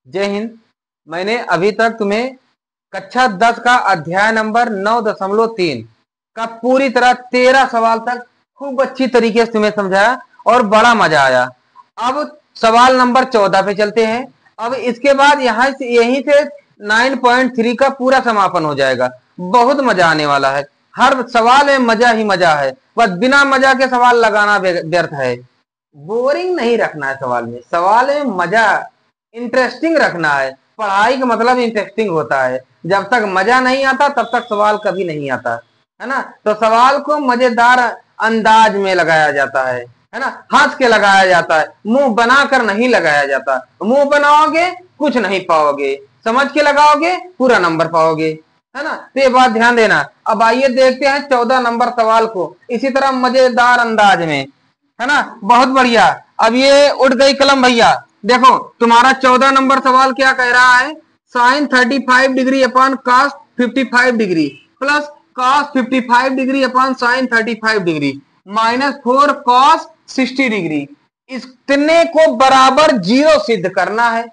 जय हिंद। मैंने अभी तक तुम्हें कक्षा 10 का अध्याय नंबर 9.3 का पूरी तरह 13 सवाल तक खूब अच्छी तरीके से तुम्हें समझाया और बड़ा मजा आया। अब सवाल नंबर 14 पे चलते हैं। अब इसके बाद यहीं से 9.3 का पूरा समापन हो जाएगा। बहुत मजा आने वाला है। हर सवाल में मजा ही मजा है, बस बिना मजा के सवाल लगाना व्यर्थ है। बोरिंग नहीं रखना है सवाल में मजा, इंटरेस्टिंग रखना है। पढ़ाई का मतलब इंटरेस्टिंग होता है। जब तक मजा नहीं आता तब तक सवाल कभी नहीं आता, है ना। तो सवाल को मजेदार अंदाज में लगाया जाता है ना। हंस के लगाया जाता है, मुंह बनाकर नहीं लगाया जाता। मुंह बनाओगे कुछ नहीं पाओगे, समझ के लगाओगे पूरा नंबर पाओगे, है ना। तो ये बात ध्यान देना। अब आइए देखते हैं 14 नंबर सवाल को इसी तरह मजेदार अंदाज में, है ना। बहुत बढ़िया। अब ये उठ गई कलम भैया। देखो तुम्हारा 14 नंबर सवाल क्या कह रहा है। Sine 35 degree upon cos 55 degree plus cos 55 degree upon sine 35 degree -4 cos 60 degree, इतने को बराबर जीरो सिद्ध करना है।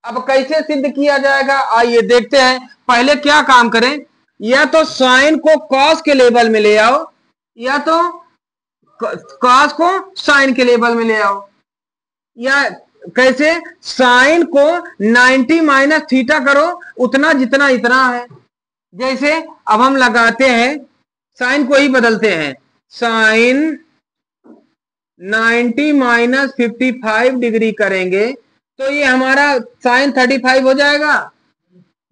अब कैसे सिद्ध किया जाएगा आइए देखते हैं। पहले क्या काम करें, या तो साइन को कॉस के लेवल में ले आओ, या तो कॉस को साइन के लेवल में ले आओ। या कैसे, साइन को 90 माइनस थीटा करो, उतना जितना इतना है। जैसे अब हम लगाते हैं, साइन को ही बदलते हैं। साइन 90 माइनस 55 डिग्री करेंगे तो ये हमारा साइन 35 हो जाएगा।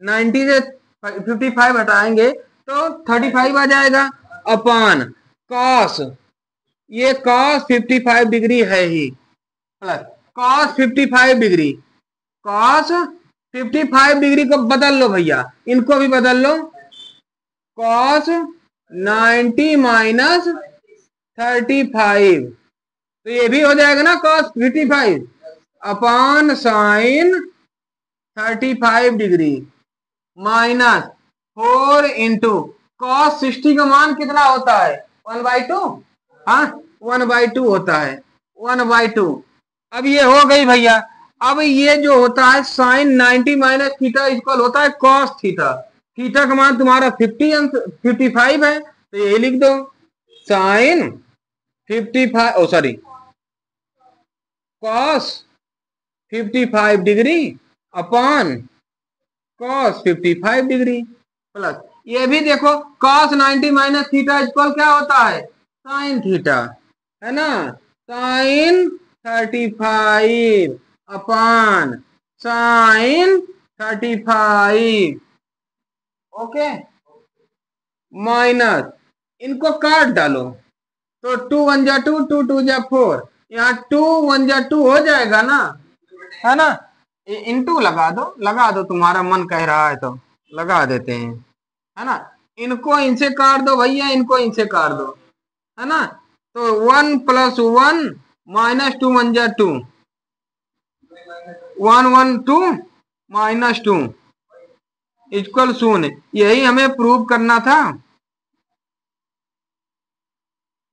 90 से 55 हटाएंगे तो 35 आ जाएगा अपॉन कॉस, ये कॉस 55 डिग्री है ही, plus cos 55 degree, cos 55 degree को बदल लो भैया, इनको भी बदल लो। कॉस 90 माइनस 35 तो ये भी हो जाएगा ना cos 55 upon sine 35 degree minus 4 into cos 60 का मान कितना होता है 1/2। हाँ 1/2 होता है, 1/2। अब ये हो गई भैया। अब ये जो होता है साइन 90 माइनस थीटा इक्वल होता है कॉस थीटा। थीटा का मान तुम्हारा 55 है तो ये लिख दो sine 55 sorry cos 55 degree upon cos 55 degree plus ये भी देखो कॉस 90 माइनस थीटा इक्वल क्या होता है साइन थीटा, है ना। Sine 35 upon sine 35 okay minus इनको काट डालो तो 2 1 जा 2 2 2 जा 4, यहाँ 2 1 जा 2 हो जाएगा ना, है ना। इनटू लगा दो तुम्हारा मन कह रहा है तो लगा देते हैं, है ना। इनको इनसे काट दो भैया, इनको इनसे काट दो, है ना। तो 1 + 1 -2 1 जा 2 1 1 2 -2 इक्वल 0। यही हमें प्रूव करना था,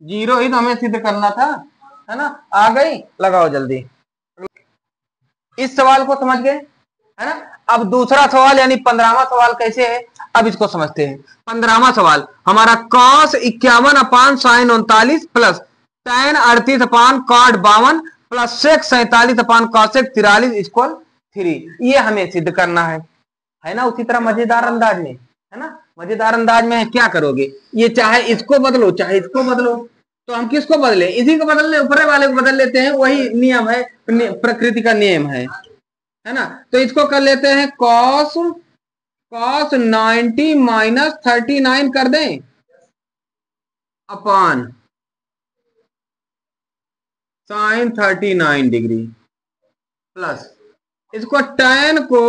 जीरो ही तो हमें सिद्ध करना था, है ना। आ गई, लगाओ जल्दी। इस सवाल को समझ गए, है ना। अब दूसरा सवाल यानी 15वां सवाल कैसे है, अब इसको समझते हैं। 15वां सवाल हमारा cos 51 अपान साइन 39 प्लस tan 38 अपान cot 52 प्लस sec 47 अपान cosec 43 इक्वल 3, ये हमें सिद्ध करना है ना। उसी तरह मजेदार अंदाज में, है ना। मजेदार अंदाज में क्या करोगे, ये चाहे इसको बदलो चाहे इसको बदलो, तो हम किसको बदले, इसी को बदल ले, ऊपर वाले को बदल लेते हैं, वही नियम है, प्रकृति का नियम है ना। तो इसको कर लेते हैं cos 90 माइनस 39 कर दें अपॉन साइन 39 डिग्री प्लस इसको tan को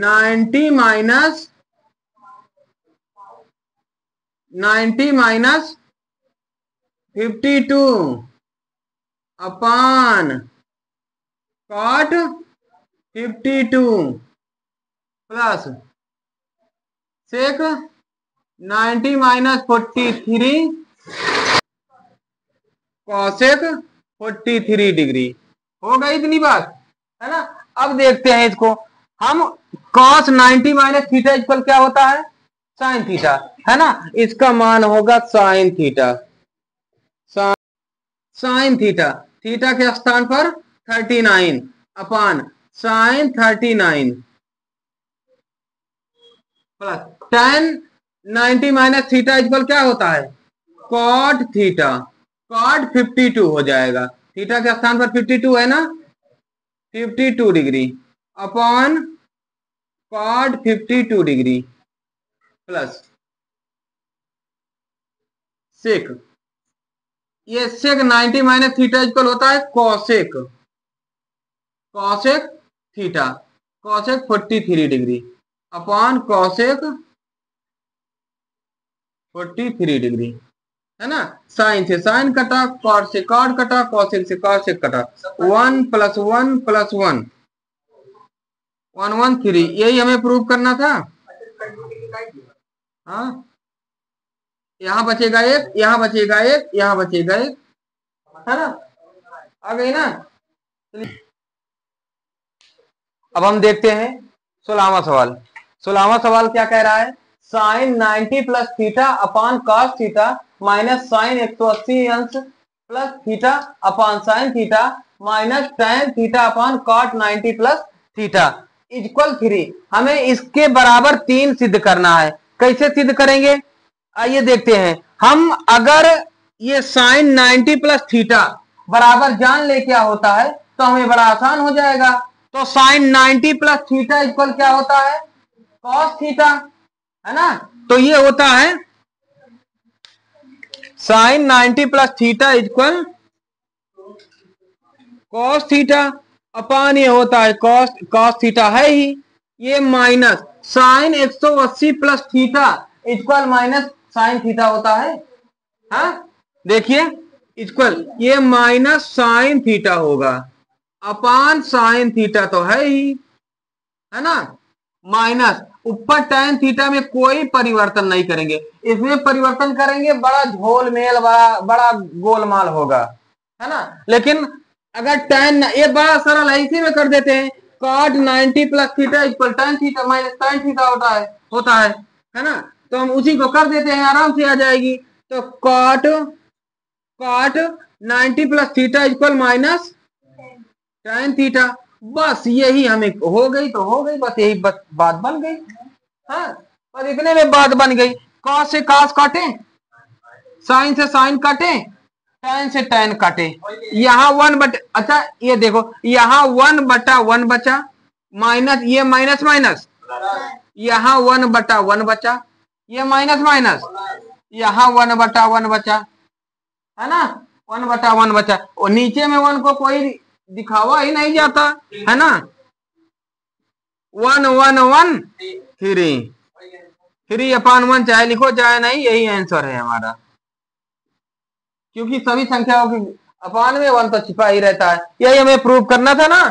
90 माइनस 52 अपान cot 52 plus sec 90 minus 43 cosec 43 degree. हो गई इतनी बात, है ना। अब देखते हैं इसको हम, cos 90 माइनस थीटा इक्वल क्या होता है, साइन थीटा, है ना। इसका मान होगा sine theta, sine theta, theta के स्थान पर 39 अपान sign 39 plus ten 90 minus theta equal क्या होता है, कॉट थीटा, कॉट 52 हो जाएगा, थीटा के स्थान पर 52 है ना, 52 degree upon cot 52 degree plus sec, ये सेक 90 माइनस थीटा इक्वल होता है cosec, cosec theta, cosec 43 degree upon cosec 43 degree, है ना। साइन से साइन कटा, कॉट से कॉट कटा, कॉसेक से कॉसेक कटा, 1 प्लस 1 प्लस 1 113, यही हमें प्रूव करना था। हाँ, यहाँ बचेगा एक, यहाँ बचेगा एक, यहाँ बचेगा एक, है ना, आ गई ना। अब हम देखते हैं 16वां सवाल। 16वां सवाल क्या कह रहा है, sine 90 plus theta upon cos theta minus sine 180 अंश plus theta upon sine theta minus tan theta upon cot 90 plus theta equal 3। हमें इसके बराबर 3 सिद्ध करना है। कैसे सिद्ध करेंगे, आइए देखते हैं। हम अगर ये साइन 90 प्लस थीटा बराबर जान ले क्या होता है तो हमें बड़ा आसान हो जाएगा। तो साइन 90 प्लस थीटा इक्वल क्या होता है, कॉस थीटा, है ना। तो ये होता है sine 90 plus theta equal cos theta upon ये होता है कॉस, कॉस थीटा है ही, ये minus sine 180 plus theta equal minus sine theta होता है। हाँ देखिए इक्वल, ये माइनस साइन थीटा होगा अपान साइन थीटा तो है ही, है ना, माइनस ऊपर tan थीटा में कोई परिवर्तन नहीं करेंगे, इसमें परिवर्तन करेंगे बड़ा झोल मेल, बड़ा बड़ा गोलमाल होगा, है ना। लेकिन अगर tan, ये बड़ा सरल है, इसी में कर देते हैं, cot 90 plus theta equal tan theta minus tan theta है ना। तो हम उसी को कर देते हैं, आराम से आ जाएगी। तो cot 90 plus theta equal minus tan theta, बस यही हमें हो गई तो हो गई, बस यही बस बात बन गई। हाँ, पर इतने में बात बन गई, कॉस से कॉस काटे, साइन से साइन काटे, tan से tan काटे, यहाँ 1 बटे, अच्छा ये देखो यहाँ 1 बटा 1 बचा, माइनस ये माइनस माइनस, यहाँ 1 बटा 1 बचा, ये माइनस माइनस, यहाँ 1 बटा 1 बचा, है ना, 1 बटा 1 बचा, और नीचे में 1 को कोई दिखावा ही नहीं जाता, है ना। 1 1 1 3, 3 अपान 1 चाहे लिखो चाहे नहीं, यही आंसर है हमारा, क्योंकि सभी संख्याओं की अपान में 1 तो छिपा ही रहता है, यही हमें प्रूव करना था ना।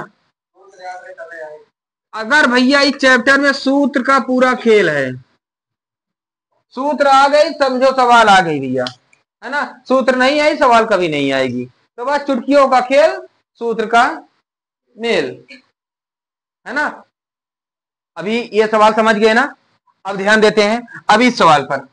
अगर भैया इस चैप्टर में सूत्र का पूरा खेल है, सूत्र आ गई समझो सवाल आ गई भैया, है ना, सूत्र नहीं आई सवाल कभी नहीं आएगी। तो बस चुटकियों का खेल, सूत्र का मेल, है ना। अभी ये सवाल समझ गए ना, अब ध्यान देते हैं अभी इस सवाल पर,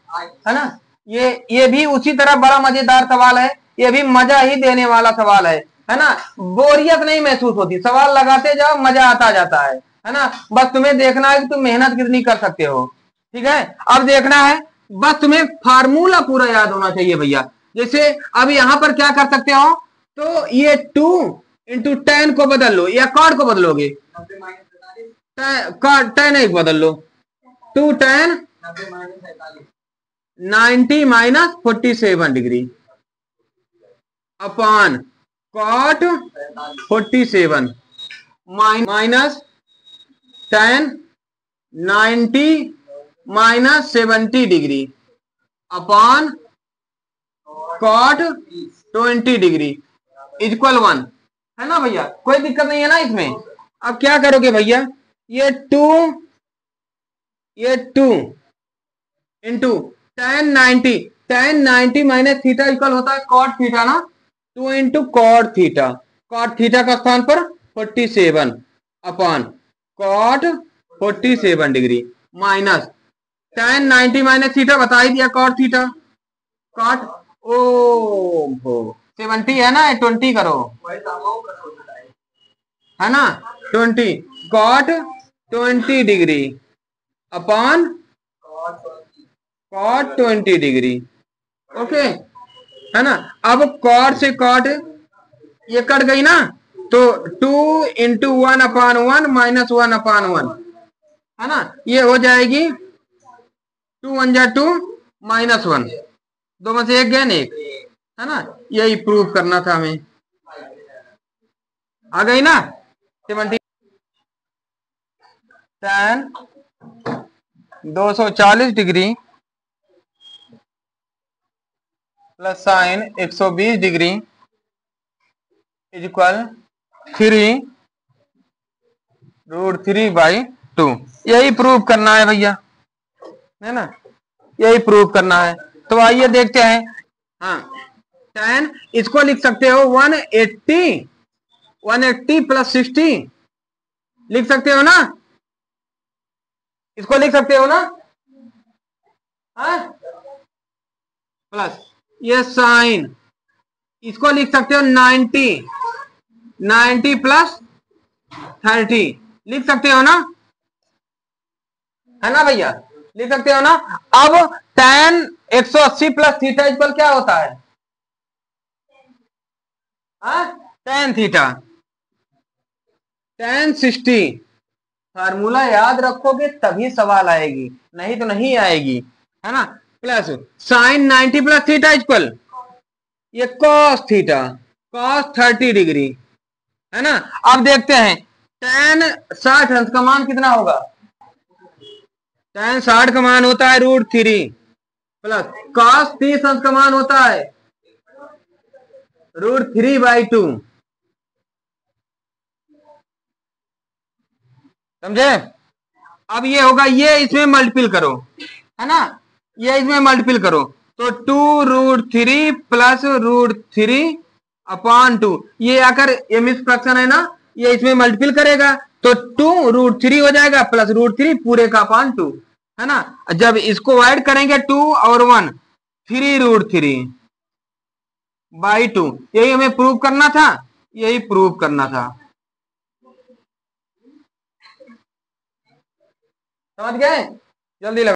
है ना। ये भी उसी तरह बड़ा मजेदार सवाल है, ये भी मजा ही देने वाला सवाल है ना। बोरियत नहीं महसूस होती, सवाल लगाते जाओ मजा आता जाता है ना। बस तुम्हें देखना है कि तुम मेहनत कितनी कर सकते हो, ठीक है। अब देखना है, बस तुम्हें फार्मूला पूरा याद होना चाहिए भैया। जैसे अब यहां पर क्या कर सकते हो, तो ये 2 इंटू टेन को बदल लो, या कॉट को बदलोगे, टेन एक बदल लो, 2 tan 90 minus 47 degree upon cot 47 minus tan 90 minus 70 degree upon cot 20 degree equal 1, है ना भैया, कोई दिक्कत नहीं है ना इसमें। अब क्या करोगे भैया, ये 2 into tan 90 minus theta equal होता है कॉट थीटा ना, 2 into cot theta, cot theta का स्थान पर 47 upon cot 47 degree minus tan 90 minus theta बता ही दिया कॉट थीटा, कॉट ओ हो 70 है ना, 20 करो है ना, 20 cot 20 degree upon cot 20 degree, okay है ना। अब कॉट से कॉट ये कट गई ना, तो 2 इंटू 1 अपान 1 माइनस 1 अपान 1 है ना, ये हो जाएगी 2 1 जा 2 माइनस 1, दो में से एक गया एक है ना, यही प्रूव करना था हमें, आ गई ना 70 tan 240 degree plus sign 120 degree is equal 3√3/2, यही प्रूव करना है भैया, है ना, यही प्रूव करना है। तो आइए देखते हैं, हाँ tan इसको लिख सकते हो 180 प्लस 60 लिख सकते हो ना, इसको लिख सकते हो ना, हाँ प्लस ये साइन इसको लिख सकते हो 90 प्लस 30 लिख सकते हो ना, है ना भैया, लिख सकते हो ना। अब tan 180 प्लस थीटा इक्वल क्या होता है, tan थीटा tan 60, फार्मूला याद रखोगे तभी सवाल आएगी, नहीं तो नहीं आएगी, है ना, plus sign 90 plus theta equal ये cos थीटा cos 30 डिग्री, है ना। अब देखते हैं tan 60 अंश का मान कितना होगा, tan 60 का मान होता है √3 प्लस cos 30 अंश का मान होता है √3/2, समझे। अब ये होगा, ये इसमें मल्टीपल करो, है ना, ये इसमें मल्टीपल करो तो 2√3 प्लस √3 अपॉन 2, ये आकर ये मिस फ्रैक्शन है ना, ये इसमें मल्टीपल करेगा तो 2√3 हो जाएगा प्लस √3 पूरे का अपॉन 2, है ना। जब इसको ऐड करेंगे 2 और 1 3√3/2, यही हमें प्रूव करना था, यही प्रूव करना था, समझ गए, जल्दी लगा।